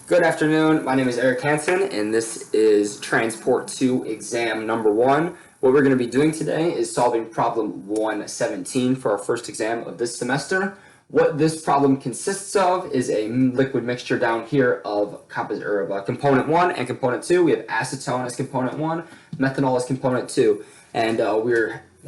Good afternoon, my name is Eric Hansen, and this is Transport 2 exam number 1. What we're going to be doing today is solving problem 117 for our first exam of this semester. What this problem consists of is a liquid mixture down here of component 1 and component 2. We have acetone as component 1, methanol as component 2, and we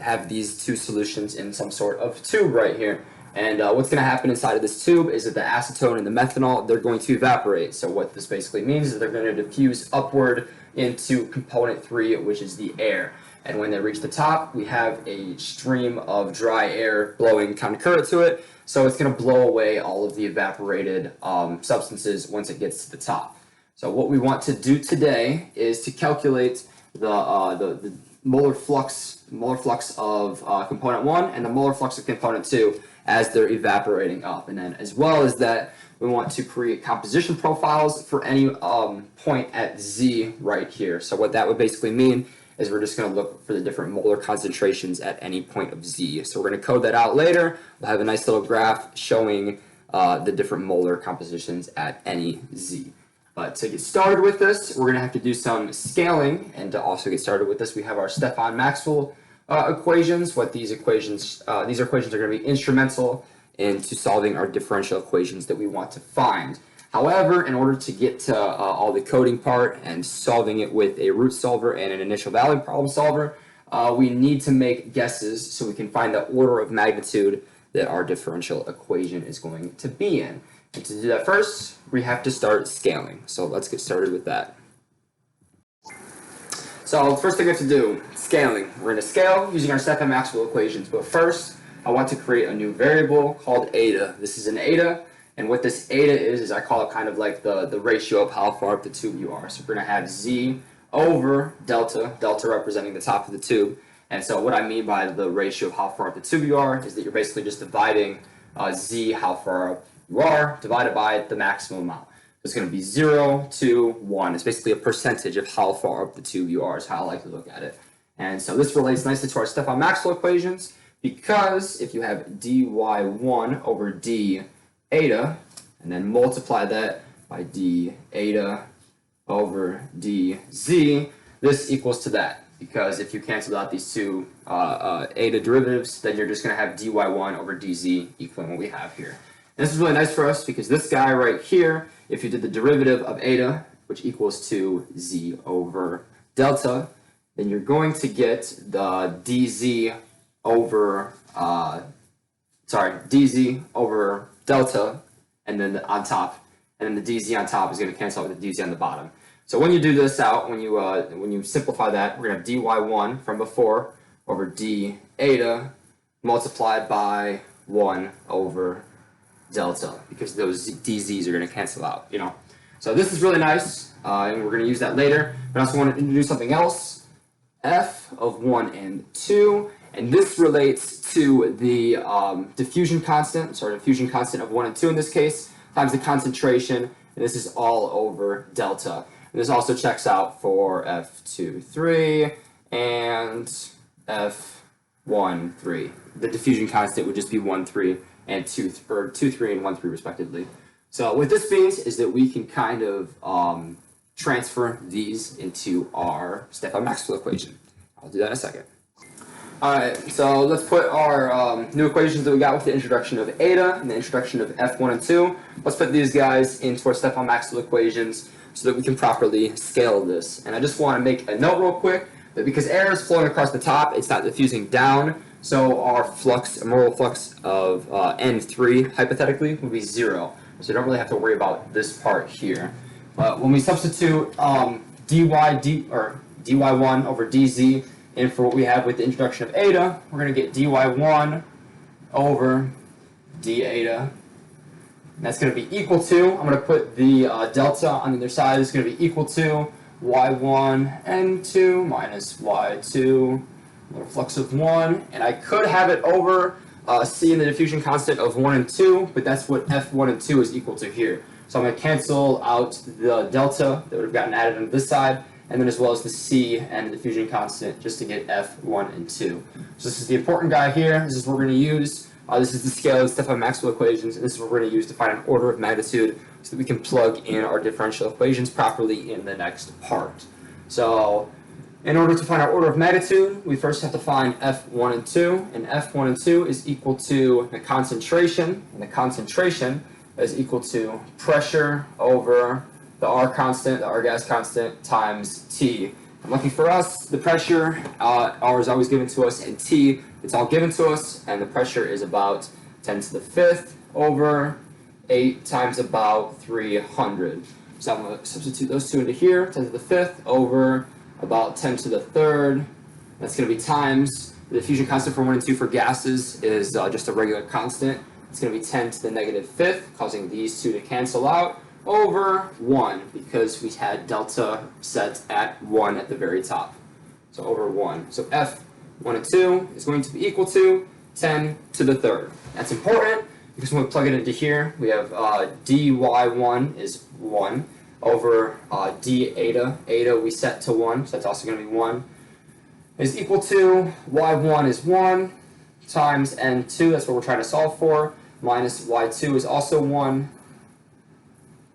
have these two solutions in some sort of tube right here. And what's going to happen inside of this tube is that the acetone and the methanol, they're going to evaporate. So what this basically means is they're going to diffuse upward into component 3, which is the air. And when they reach the top, we have a stream of dry air blowing concurrent to it. So it's going to blow away all of the evaporated substances once it gets to the top. So what we want to do today is to calculate the molar flux of component 1 and the molar flux of component 2 as they're evaporating up. And then as well as that, we want to create composition profiles for any point at Z right here. So what that would basically mean is we're just going to look for the different molar concentrations at any point of Z. So we're going to code that out later. We'll have a nice little graph showing the different molar compositions at any Z. But to get started with this, we're going to have to do some scaling. And to also get started with this, we have our Stefan-Maxwell equations. What these equations are going to be instrumental into solving our differential equations that we want to find. However, in order to get to all the coding part and solving it with a root solver and an initial value problem solver, we need to make guesses so we can find the order of magnitude that our differential equation is going to be in. And to do that first, we have to start scaling. So let's get started with that. So the first thing we have to do, scaling. We're going to scale using our Stefan-Maxwell equations. But first, I want to create a new variable called eta. This is an eta, and what this eta is I call it kind of like the ratio of how far up the tube you are. So we're going to have Z over delta, delta representing the top of the tube. And so what I mean by the ratio of how far up the tube you are is that you're basically just dividing Z, how far up you are, divided by the maximum amount. It's going to be 0 to 1. It's basically a percentage of how far up the tube you are is how I like to look at it. And so this relates nicely to our Stefan-Maxwell equations because if you have dy1 over d eta and then multiply that by d eta over dz, this equals to that. Because if you cancel out these two eta derivatives, then you're just going to have dy1 over dz equaling what we have here. And this is really nice for us because this guy right here, if you did the derivative of eta, which equals to z over delta, then you're going to get the dz over delta, and then on top, and then the dz on top is going to cancel out with the dz on the bottom. So when you do this out, when you simplify that, we're going to have dy1 from before over d eta multiplied by 1 over delta, because those dz's are going to cancel out, you know. So this is really nice, and we're going to use that later. But I also want to introduce something else, f of 1 and 2, and this relates to the diffusion constant of 1 and 2 in this case, times the concentration, and this is all over delta. And this also checks out for f2, 3, and f1, 3. The diffusion constant would just be 1, 3, and 2, 3, and 1, 3 respectively. So what this means is that we can kind of transfer these into our Stefan-Maxwell equation. I'll do that in a second. Alright, so let's put our new equations that we got with the introduction of eta and the introduction of f1 and 2. Let's put these guys into our Stefan-Maxwell equations so that we can properly scale this. And I just want to make a note real quick that because air is flowing across the top, it's not diffusing down. So our molar flux of N3, hypothetically, would be 0. So you don't really have to worry about this part here. But when we substitute dy1 over dz in for what we have with the introduction of eta, we're going to get dy1 over d eta. And that's going to be equal to, I'm going to put the delta on the other side, it's going to be equal to y1 n2 minus y2 molar flux of 1, and I could have it over C in the diffusion constant of 1 and 2, but that's what f1 and 2 is equal to here. So I'm going to cancel out the delta that would have gotten added on this side, and then as well as the C and the diffusion constant just to get f1 and 2. So this is the important guy here. This is what we're going to use. This is the scale of Stefan-Maxwell equations, and this is what we're going to use to find an order of magnitude so that we can plug in our differential equations properly in the next part. So in order to find our order of magnitude, we first have to find F1 and 2, and F1 and 2 is equal to the concentration, and the concentration is equal to pressure over the R constant, the R gas constant, times T. And lucky for us, the pressure, R is always given to us, and T, it's all given to us, and the pressure is about 10 to the 5th over 8 times about 300. So I'm going to substitute those two into here, 10 to the 5th over about 10 to the 3rd. That's going to be times, the diffusion constant for 1 and 2 for gases is just a regular constant. It's going to be 10 to the negative 5th, causing these two to cancel out, over 1, because we had delta set at 1 at the very top. So over 1. So F1 and 2 is going to be equal to 10 to the 3rd. That's important because when we plug it into here, we have dy1 is 1 over d eta. Eta we set to 1, so that's also going to be 1, is equal to y1 is 1 times n2, that's what we're trying to solve for, minus y2 is also 1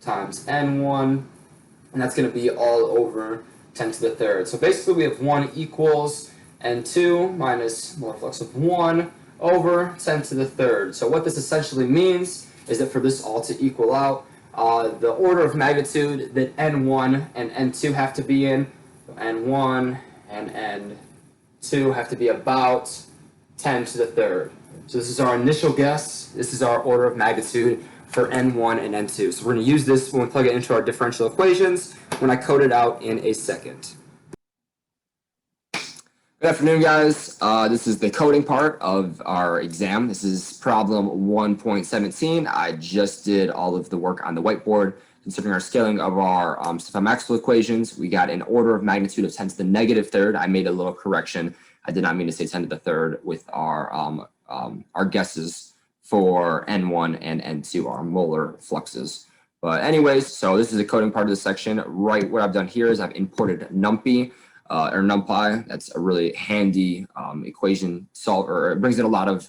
times n1, and that's going to be all over 10 to the 3rd. So basically we have 1 equals n2 minus molar flux of 1 over 10 to the 3rd. So what this essentially means is that for this all to equal out, the order of magnitude that n1 and n2 have to be in, so n1 and n2 have to be about 10 to the 3rd. So this is our initial guess. This is our order of magnitude for n1 and n2. So we're going to use this when we plug it into our differential equations when I code it out in a second. Good afternoon, guys. This is the coding part of our exam. This is problem 1.17. I just did all of the work on the whiteboard. Considering our scaling of our Stefan-Maxwell equations, we got an order of magnitude of 10 to the negative 3rd. I made a little correction. I did not mean to say 10 to the 3rd with our guesses for N1 and N2, our molar fluxes. But anyways, so this is the coding part of the section. Right, what I've done here is I've imported NumPy. Or NumPy. That's a really handy equation solver. It brings in a lot of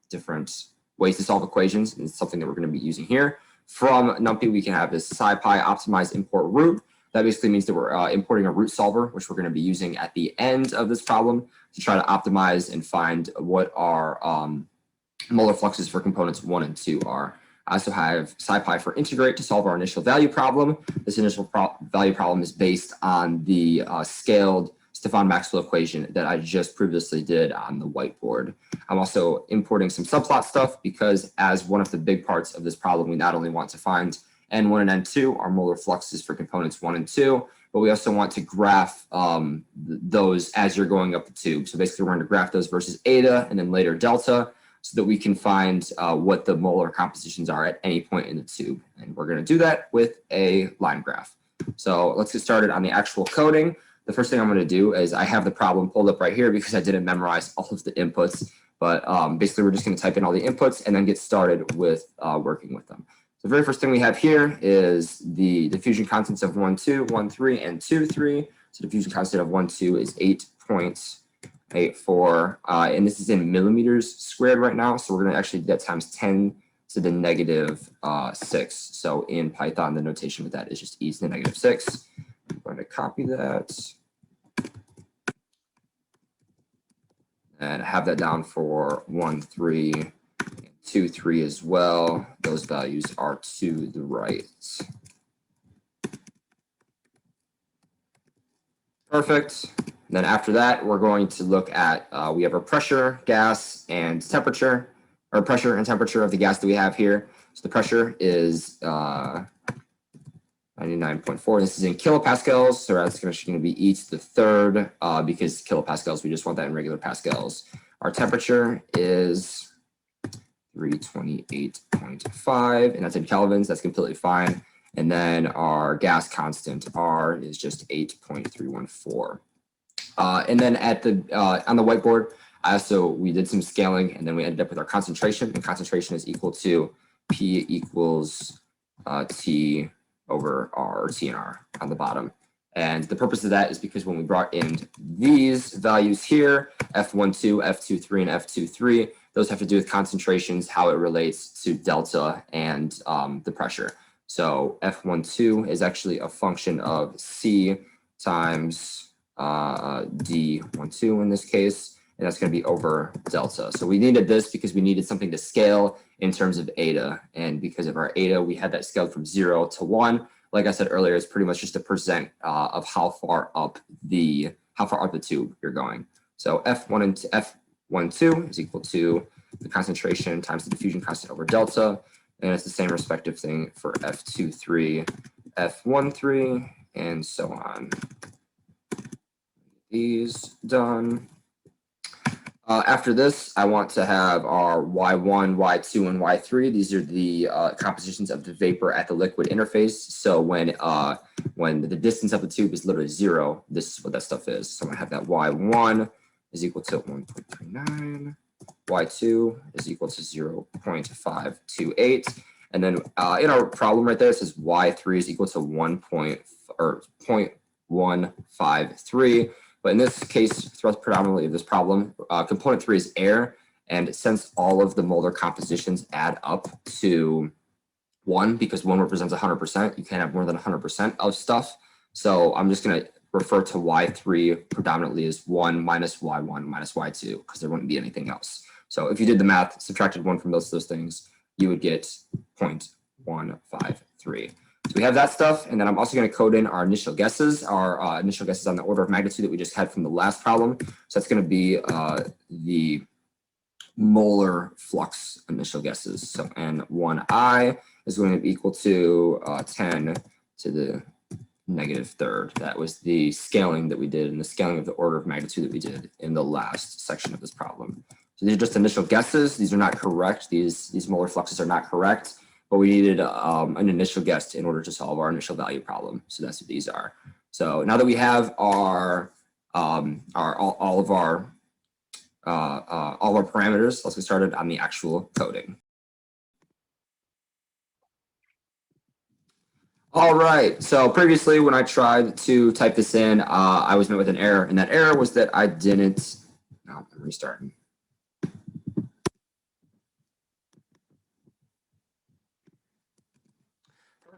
different ways to solve equations, and it's something that we're going to be using here. From NumPy, we can have this SciPy optimize import root. That basically means that we're importing a root solver, which we're going to be using at the end of this problem to try to optimize and find what our molar fluxes for components 1 and 2 are. I also have SciPy for integrate to solve our initial value problem. This initial value problem is based on the scaled Stefan-Maxwell equation that I just previously did on the whiteboard. I'm also importing some subplot stuff because as one of the big parts of this problem, we not only want to find N1 and N2, our molar fluxes for components 1 and 2, but we also want to graph those as you're going up the tube. So basically we're going to graph those versus eta and then later delta, so that we can find what the molar compositions are at any point in the tube. And we're going to do that with a line graph. So let's get started on the actual coding. The first thing I'm going to do is I have the problem pulled up right here because I didn't memorize all of the inputs. But basically, we're just going to type in all the inputs and then get started with working with them. So the very first thing we have here is the diffusion constants of 1, 2, 1, 3, and 2, 3. So diffusion constant of 1, 2 is 8.84, and this is in millimeters squared right now. So we're going to actually do that times 10 to the negative 6. So in Python, the notation with that is just e to the negative 6. I'm going to copy that and have that down for 1, 3, and 2, 3 as well. Those values are to the right. Perfect. And then after that, we're going to look at, we have our pressure, gas, and temperature, or pressure and temperature of the gas that we have here. So the pressure is 99.4. This is in kilopascals, so that's going to be e to the 3rd because kilopascals, we just want that in regular pascals. Our temperature is 328.5, and that's in kelvins. That's completely fine. And then our gas constant, R, is just 8.314. And then at the on the whiteboard, we did some scaling, and then we ended up with our concentration, and concentration is equal to P equals T over R, or T and R on the bottom. And the purpose of that is because when we brought in these values here, F12, F23, and F23, those have to do with concentrations, how it relates to delta and the pressure. So F12 is actually a function of C times D12 in this case, and that's going to be over delta. So we needed this because we needed something to scale in terms of eta, and because of our eta, we had that scaled from 0 to 1. Like I said earlier, it's pretty much just a percent of how far up the tube you're going. So F12 is equal to the concentration times the diffusion constant over delta, and it's the same respective thing for F23, F13, and so on. These done. After this, I want to have our Y1, Y2, and Y3. These are the compositions of the vapor at the liquid interface. So when the distance of the tube is literally 0, this is what that stuff is. So I'm going to have that Y1 is equal to 1.39. Y2 is equal to 0.528. And then in our problem right there, it says Y3 is equal to 0.153. But in this case, predominantly of this problem, component 3 is air. And since all of the molar compositions add up to 1, because 1 represents 100%, you can't have more than 100% of stuff. So I'm just going to refer to Y3 predominantly as 1 minus Y1 minus Y2, because there wouldn't be anything else. So if you did the math, subtracted 1 from those things, you would get 0.153. So we have that stuff, and then I'm also going to code in our initial guesses on the order of magnitude that we just had from the last problem. So that's going to be the molar flux initial guesses. So N1I is going to be equal to 10 to the negative third. That was the scaling that we did, and the scaling of the order of magnitude that we did in the last section of this problem. So these are just initial guesses. These are not correct. These molar fluxes are not correct. But we needed an initial guess in order to solve our initial value problem. So that's what these are. So now that we have all of our parameters, let's get started on the actual coding. All right. So previously, when I tried to type this in, I was met with an error, and that error was that I didn't. No, I'm restarting.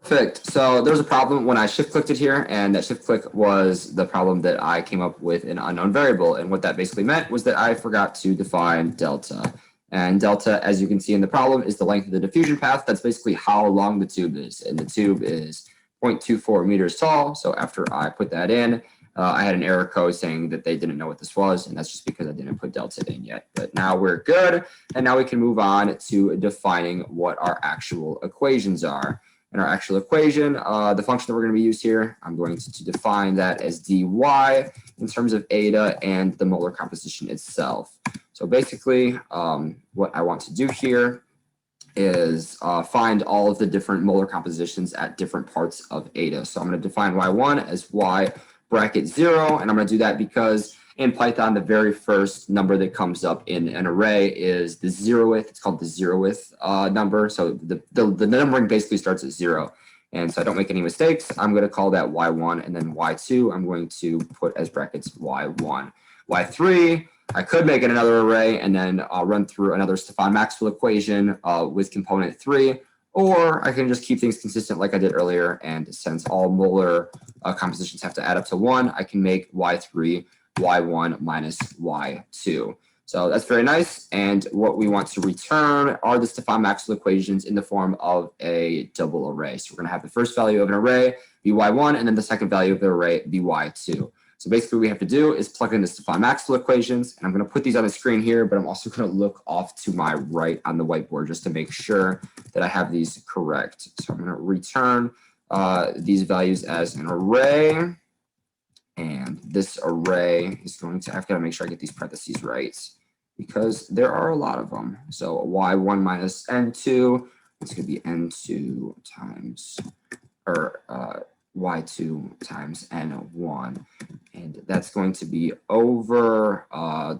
Perfect. So there's a problem when I shift clicked it here, and that shift click was the problem that I came up with an unknown variable. And what that basically meant was that I forgot to define delta. And delta, as you can see in the problem, is the length of the diffusion path. That's basically how long the tube is. And the tube is 0.24 meters tall. So after I put that in, I had an error code saying that they didn't know what this was. And that's just because I didn't put delta in yet. But now we're good. And now we can move on to defining what our actual equations are. In our actual equation, the function that we're going to be used here, I'm going to define that as dy in terms of eta and the molar composition itself. So basically, what I want to do here is find all of the different molar compositions at different parts of eta. So I'm going to define y1 as y bracket 0, and I'm going to do that because in Python, the very first number that comes up in an array is the 0th. It's called the 0th number. So the numbering basically starts at 0. And so I don't make any mistakes. I'm going to call that y1, and then y2 I'm going to put as brackets y1. y3, I could make it another array and then run through another Stefan-Maxwell equation with component 3. Or I can just keep things consistent like I did earlier. And since all molar compositions have to add up to 1, I can make y3 y1 minus y2. So that's very nice. And what we want to return are the Stefan-Maxwell equations in the form of a double array. So we're going to have the first value of an array be y1, and then the second value of the array be y2. So basically what we have to do is plug in the Stefan-Maxwell equations, and I'm going to put these on the screen here, but I'm also going to look off to my right on the whiteboard just to make sure that I have these correct. So I'm going to return these values as an array. And this array is going to, I've got to make sure I get these parentheses right because there are a lot of them. So y1 minus n2, it's going to be n2 times, or y2 times n1. And that's going to be over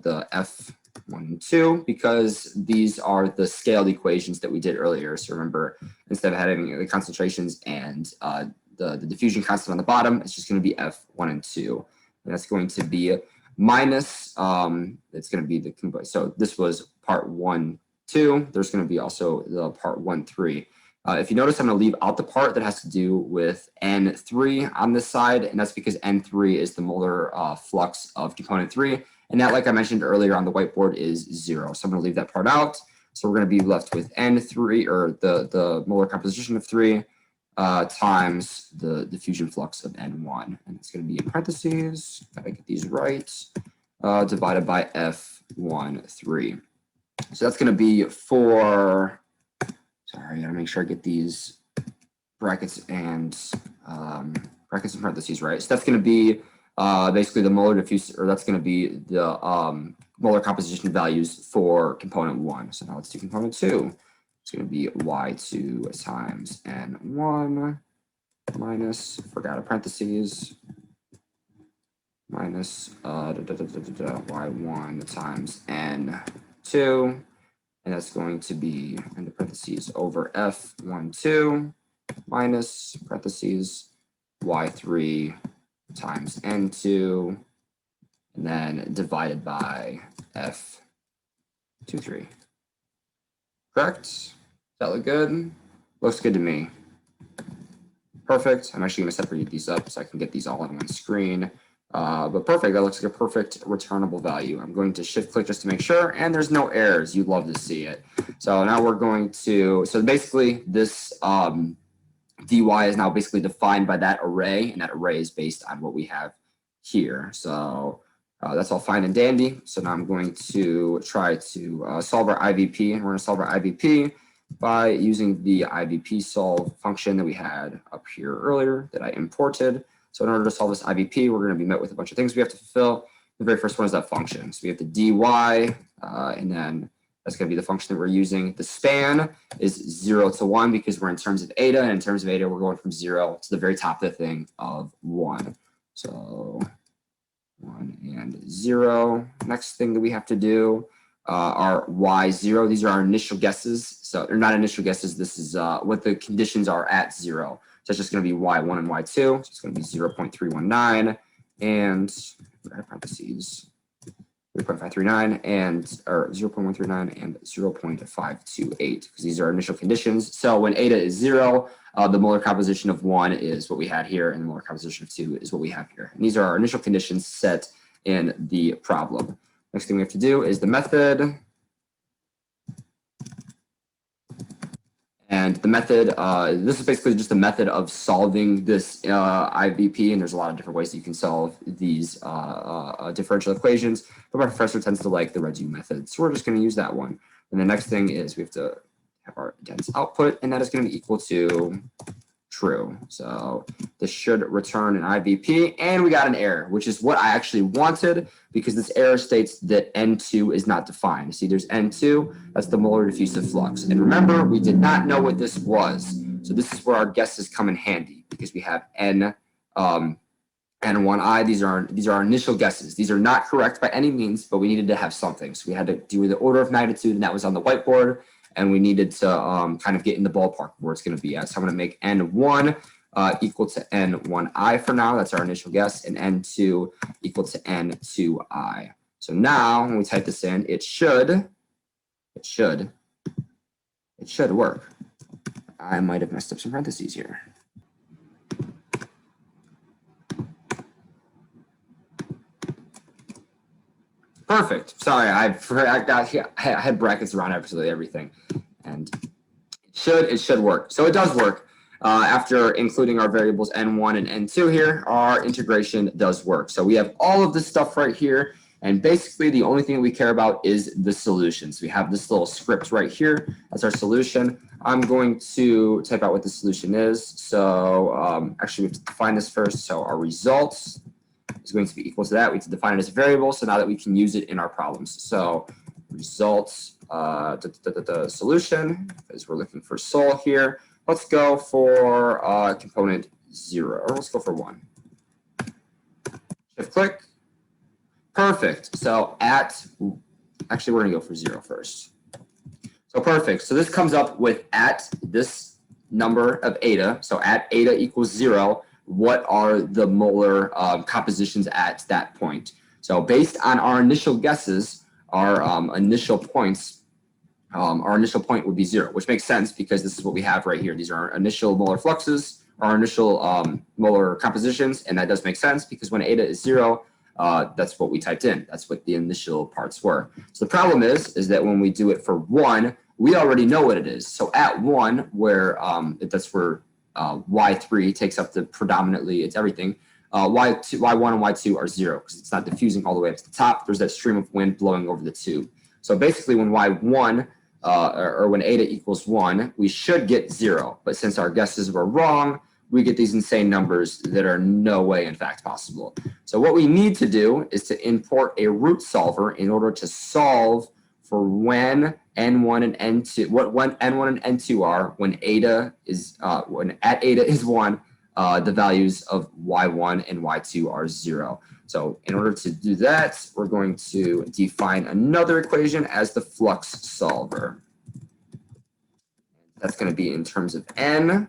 the f1 and 2 because these are the scaled equations that we did earlier. So remember, instead of having the concentrations and the diffusion constant on the bottom, it's just going to be F1 and 2. And that's going to be minus, it's going to be so this was part 1, 2. There's going to be also the part 1, 3. If you notice, I'm going to leave out the part that has to do with N3 on this side, and that's because N3 is the molar flux of component 3, and that, like I mentioned earlier on the whiteboard, is 0. So I'm going to leave that part out. So we're going to be left with N3, or the molar composition of 3, times the diffusion flux of N1. And it's going to be in parentheses, gotta get these right, divided by F13. So that's going to be for... Sorry, I gotta make sure I get these brackets and parentheses right. So that's gonna be basically the molar diffuse, or that's gonna be the molar composition values for component 1. So now let's do component 2. It's gonna be Y2 times N1 minus, forgot a parentheses, minus Y1 times N2. And that's going to be, in the parentheses, over F12 minus parentheses Y3 times N2, and then divided by F23. Correct? Does that look good? Looks good to me. Perfect. I'm actually going to separate these up so I can get these all on one screen. But perfect, that looks like a perfect returnable value. I'm going to shift click just to make sure, and there's no errors. You'd love to see it. So now we're going to, so basically this dy is now basically defined by that array, and that array is based on what we have here. So that's all fine and dandy. So now I'm going to try to solve our IVP, and we're going to solve our IVP by using the IVP solve function that we had up here earlier that I imported. So in order to solve this IVP, we're going to be met with a bunch of things we have to fulfill. The very first one is that function. So we have the dy, and then that's going to be the function that we're using. The span is 0 to 1 because we're in terms of eta, and in terms of eta, we're going from 0 to the very top of the thing of 1. So 1 and 0. Next thing that we have to do are y0. These are our initial guesses. So they're not initial guesses. This is what the conditions are at 0. So it's just going to be y1 and y2. So it's going to be 0.319 and parentheses 0.539 and or 0.139 and 0.528 because these are initial conditions. So when eta is 0, the molar composition of 1 is what we had here, and the molar composition of 2 is what we have here. And these are our initial conditions set in the problem. Next thing we have to do is the method. And the method, this is basically just a method of solving this IVP, and there's a lot of different ways that you can solve these differential equations, but my professor tends to like the residue method, so we're just going to use that one. And the next thing is we have to have our dense output, and that is going to be equal to true. So this should return an IVP, and we got an error, which is what I actually wanted because this error states that N2 is not defined. See, there's N2, that's the molar diffusive flux. And remember, we did not know what this was. So this is where our guesses come in handy because we have N1I. These are our initial guesses. These are not correct by any means, but we needed to have something. So we had to do the order of magnitude, and that was on the whiteboard. And we needed to kind of get in the ballpark where it's going to be at. So I'm going to make N1 equal to N1I for now. That's our initial guess. And N2 equal to N2I. So now when we type this in, it should work. I might have messed up some parentheses here. Perfect. Sorry, I had brackets around absolutely everything, and it should work. So it does work. After including our variables n1 and n2 here, our integration does work. So we have all of this stuff right here, and basically the only thing that we care about is the solution. So we have this little script right here. That's our solution. I'm going to type out what the solution is. So actually we have to define this first. So our results is going to be equal to that. We have to define it as a variable so now that we can use it in our problems. So results, the solution, because we're looking for sol here. Let's go for component 0, or let's go for 1. Shift click. Perfect. So actually we're going to go for 0 first. So perfect. So this comes up with at this number of eta. So at eta equals 0. What are the molar compositions at that point? So based on our initial guesses, our initial points, our initial point would be 0, which makes sense because this is what we have right here. These are our initial molar fluxes, our initial molar compositions, and that does make sense because when eta is 0, that's what we typed in. That's what the initial parts were. So the problem is that when we do it for 1, we already know what it is. So at 1, where that's where y3 takes up the predominantly, it's everything. Y1 and Y2 are 0 because it's not diffusing all the way up to the top. There's that stream of wind blowing over the tube. So basically when Y1 or when eta equals 1, we should get 0. But since our guesses were wrong, we get these insane numbers that are no way in fact possible. So what we need to do is to import a root solver in order to solve for when n1 and n2, when n1 and n2 are when eta is when at eta is 1, the values of y1 and y2 are 0. So in order to do that, we're going to define another equation as the flux solver. That's going to be in terms of n.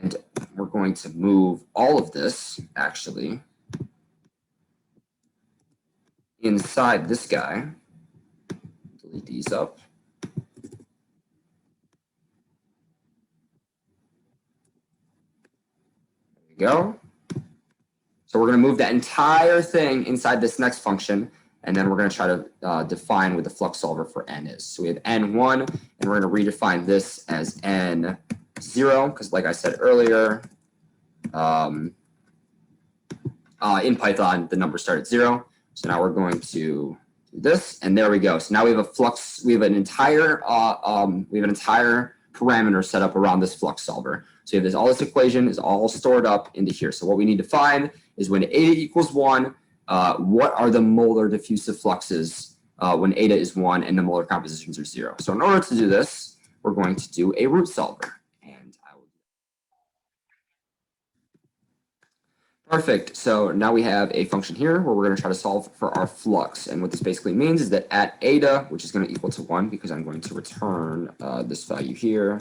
And we're going to move all of this, actually, inside this guy. Delete these up. There we go. So we're going to move that entire thing inside this next function, and then we're going to try to define what the flux solver for n is. So we have n1, and we're going to redefine this as n0, because like I said earlier, in Python, the numbers start at 0. So now we're going to do this, and there we go. So now we have a flux, we have an entire parameter set up around this flux solver. So you have this, all this equation is all stored up into here. So what we need to find is when eta equals 1, what are the molar diffusive fluxes when eta is 1 and the molar compositions are 0. So in order to do this, we're going to do a root solver. Perfect. So now we have a function here where we're going to try to solve for our flux. And what this basically means is that at eta, which is going to equal to 1, because I'm going to return this value here,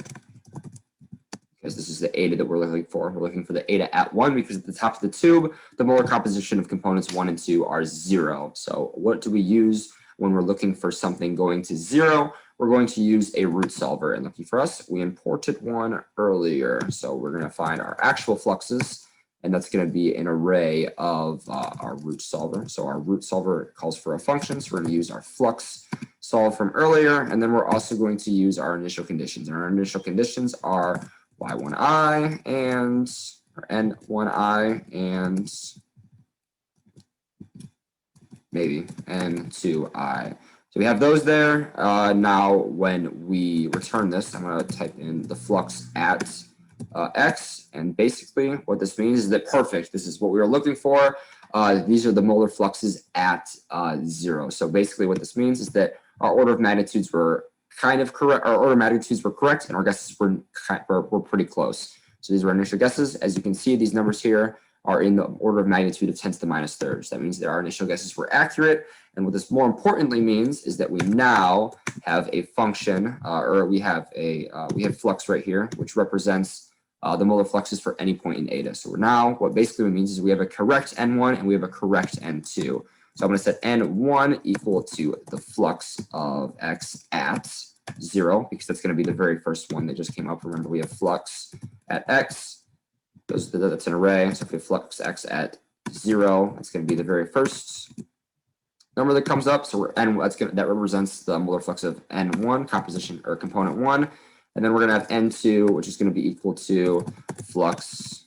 because this is the eta that we're looking for. We're looking for the eta at 1 because at the top of the tube, the molar composition of components 1 and 2 are 0. So what do we use when we're looking for something going to 0? We're going to use a root solver. And lucky for us, we imported one earlier. So we're going to find our actual fluxes. And that's going to be an array of our root solver. So our root solver calls for a function. So we're going to use our flux solve from earlier. And then we're also going to use our initial conditions. And our initial conditions are y1i and n1i and maybe n2i. So we have those there. Now when we return this, I'm going to type in the flux at x, and basically what this means is that perfect, this is what we were looking for. These are the molar fluxes at 0. So basically what this means is that our order of magnitudes were kind of correct, our order of magnitudes were correct, and our guesses were pretty close. So these were initial guesses. As you can see, these numbers here are in the order of magnitude of 10 to the minus thirds. That means that our initial guesses were accurate. And what this more importantly means is that we now have a function, or we have flux right here, which represents the molar fluxes for any point in eta. So now what basically means is we have a correct n1 and we have a correct n2. So I'm going to set n1 equal to the flux of x at 0, because that's going to be the very first one that just came up. Remember, we have flux at x. That's an array. So if we have flux x at 0, it's going to be the very first number that comes up. So that represents the molar flux of n1, composition or component 1. And then we're going to have n2, which is going to be equal to flux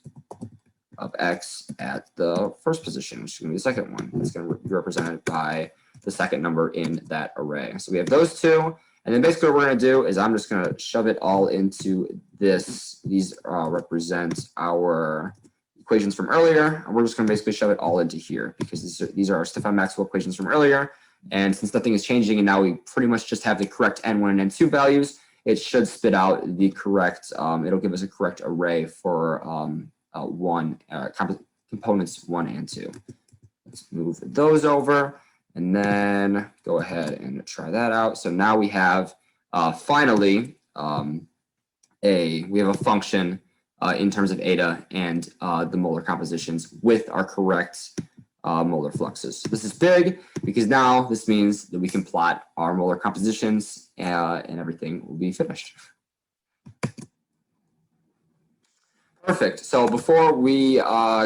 of x at the first position, which is going to be the second one. It's going to be represented by the second number in that array. So we have those two. And then basically what we're going to do is I'm just going to shove it all into this. These represent our equations from earlier. And we're just going to basically shove it all into here because these are our Stefan-Maxwell equations from earlier. And since nothing is changing and now we pretty much just have the correct n1 and n2 values, it should spit out the correct, it'll give us a correct array for components 1 and 2. Let's move those over and then go ahead and try that out. So now we have finally we have a function in terms of eta and the molar compositions with our correct molar fluxes. So this is big because now this means that we can plot our molar compositions and everything will be finished. Perfect. So before we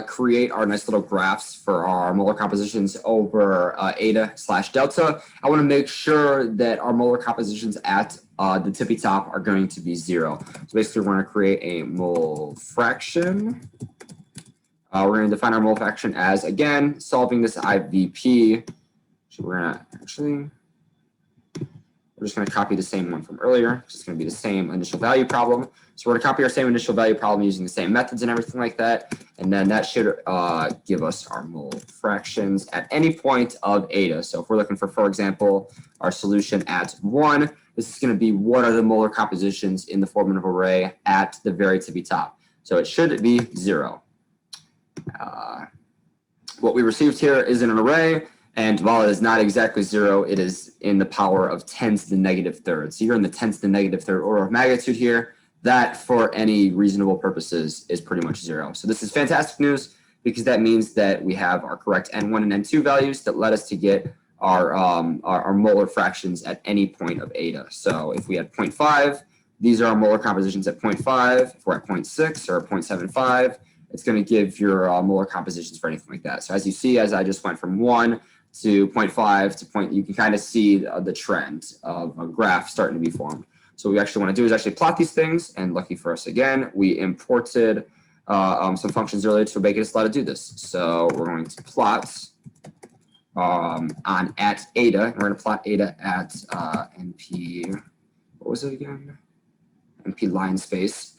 create our nice little graphs for our molar compositions over eta/delta, I want to make sure that our molar compositions at the tippy top are going to be 0. So basically, we're going to create a mole fraction. We're going to define our mole fraction as, again, solving this IVP. So we're just going to copy the same one from earlier. It's going to be the same initial value problem. So we're going to copy our same initial value problem using the same methods and everything like that. And then that should give us our mole fractions at any point of eta. So if we're looking for example, our solution at 1, this is going to be what are the molar compositions in the formative array at the very tippy top. So it should be 0. What we received here is an array. And while it is not exactly 0, it is in the power of 10 to the negative third. So you're in the 10 to the negative third order of magnitude here. That, for any reasonable purposes, is pretty much 0. So this is fantastic news because that means that we have our correct N1 and N2 values that led us to get our molar fractions at any point of eta. So if we had 0.5, these are our molar compositions at 0.5. If we're at 0.6 or 0.75, it's going to give your molar compositions for anything like that. So as you see, as I just went from 1 to 0.5 to point, you can kind of see the trend of a graph starting to be formed. So what we actually want to do is actually plot these things, and lucky for us again, we imported some functions earlier to make us allow to do this. So we're going to plot at eta. We're going to plot eta at np, what was it again? np line space.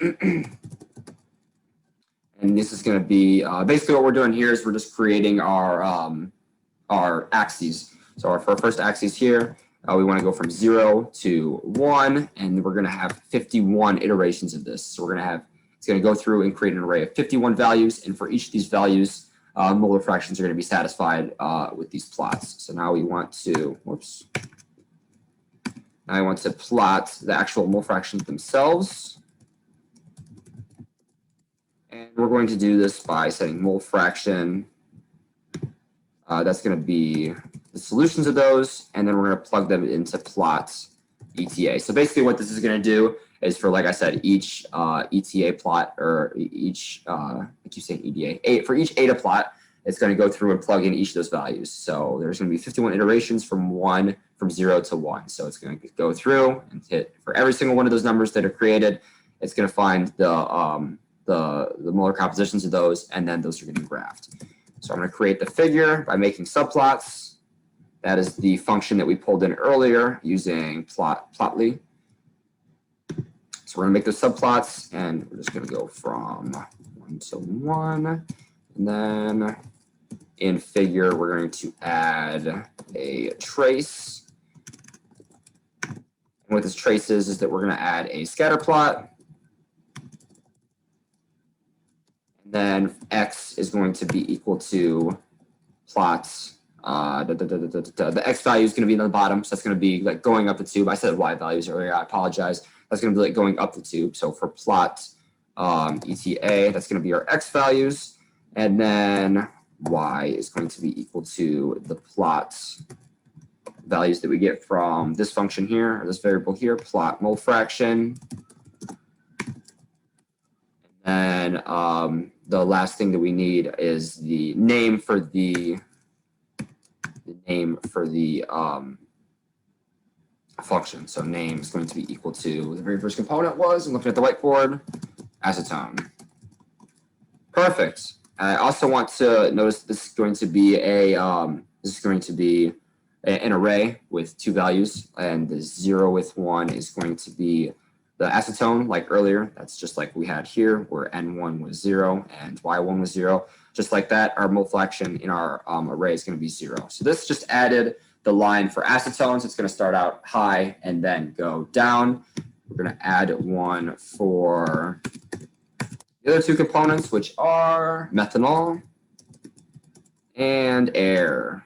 And this is going to be basically what we're doing here is we're just creating our axes. So for our first axis here, we want to go from 0 to 1, and we're going to have 51 iterations of this. So it's going to go through and create an array of 51 values, and for each of these values, molar fractions are going to be satisfied with these plots. So now we want to, now I want to plot the actual mole fractions themselves. And we're going to do this by setting mole fraction. That's going to be the solutions of those, and then we're going to plug them into plot ETA. So basically what this is going to do is for, like I said, each ETA plot, or each, I keep saying EDA, for each eta plot, it's going to go through and plug in each of those values. So there's going to be 51 iterations from 0 to 1. So it's going to go through and hit for every single one of those numbers that are created. It's going to find the molar compositions of those, and then those are going to be graphed. So I'm going to create the figure by making subplots. That is the function that we pulled in earlier using plotly. So we're going to make those subplots, and we're just going to go from 1 to 1. And then in figure, we're going to add a trace. And what this trace is that we're going to add a scatter plot. Then x is going to be equal to plots. The x value is going to be in the bottom, so that's going to be like going up the tube. I said y values earlier. I apologize. That's going to be like going up the tube. So for plot ETA, that's going to be our x values, and then y is going to be equal to the plot values that we get from this function here, or this variable here, plot mole fraction. And the last thing that we need is the name for the function. So name is going to be equal to the very first component was, I'm looking at the whiteboard, acetone. Perfect. I also want to notice this is going to be an array with 2 values, and the 0 with 1 is going to be the acetone, like earlier. That's just like we had here, where N1 was 0 and Y1 was 0. Just like that, our mole fraction in our array is going to be 0. So this just added the line for acetones. It's going to start out high and then go down. We're going to add one for the other 2 components, which are methanol and air.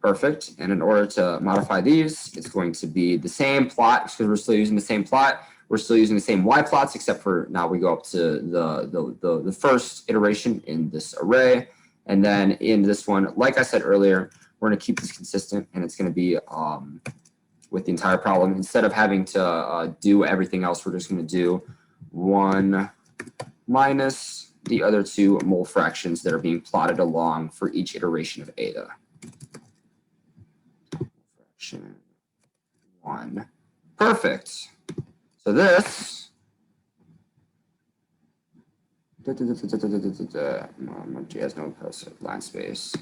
Perfect. And in order to modify these, it's going to be the same plot, because we're still using the same plot. We're still using the same y plots, except for now we go up to the first iteration in this array. And then in this one, like I said earlier, we're going to keep this consistent, and it's going to be with the entire problem. Instead of having to do everything else, we're just going to do 1 minus the other 2 mole fractions that are being plotted along for each iteration of eta. Fraction 1. Perfect. So this has no line space.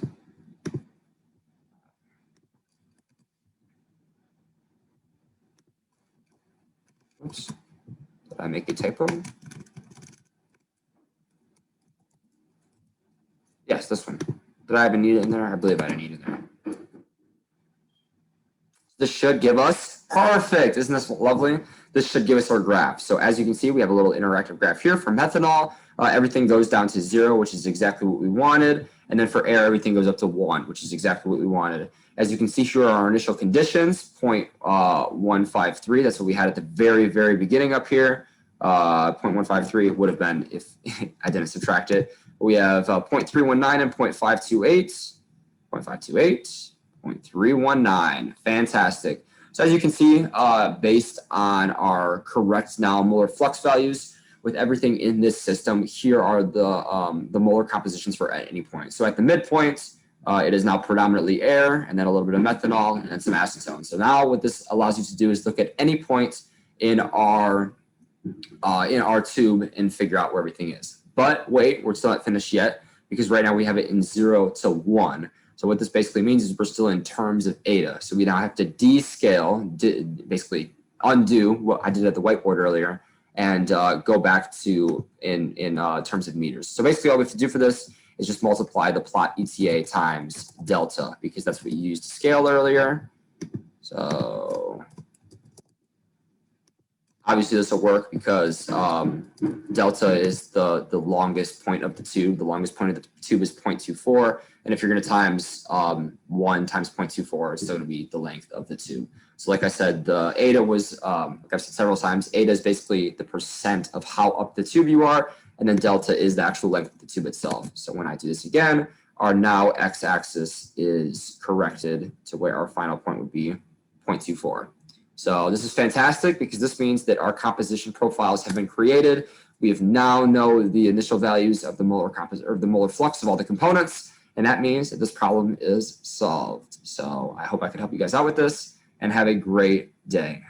Oops. Did I make a typo? Yes, this one. Did I even need it in there? I believe I didn't need it in there. This should give us, perfect, isn't this lovely? This should give us our graph. So as you can see, we have a little interactive graph here for methanol. Everything goes down to 0, which is exactly what we wanted. And then for air, everything goes up to 1, which is exactly what we wanted. As you can see here are our initial conditions, 0.153. That's what we had at the very, very beginning up here. 0.153 would have been if I didn't subtract it. We have 0.319 and 0.528. 0.528, 0.319. Fantastic. So as you can see, based on our correct now molar flux values, with everything in this system, here are the molar compositions for at any point. So at the midpoint, it is now predominantly air, and then a little bit of methanol, and then some acetone. So now what this allows you to do is look at any point in our tube and figure out where everything is. But wait, we're still not finished yet, because right now we have it in 0 to 1. So what this basically means is we're still in terms of eta. So we now have to descale, basically undo what I did at the whiteboard earlier, and go back to in terms of meters. So basically all we have to do for this is just multiply the plot ETA times delta, because that's what you used to scale earlier. So obviously this will work because delta is the longest point of the tube. The longest point of the tube is 0.24. And if you're going to times 1 times 0.24, it's still going to be the length of the tube. So like I said, the eta was, like I've said several times, eta is basically the percent of how up the tube you are. And then delta is the actual length of the tube itself. So when I do this again, our now x-axis is corrected to where our final point would be 0.24. So this is fantastic because this means that our composition profiles have been created. We have now know the initial values of the molar flux of all the components, and that means that this problem is solved. So I hope I could help you guys out with this, and have a great day.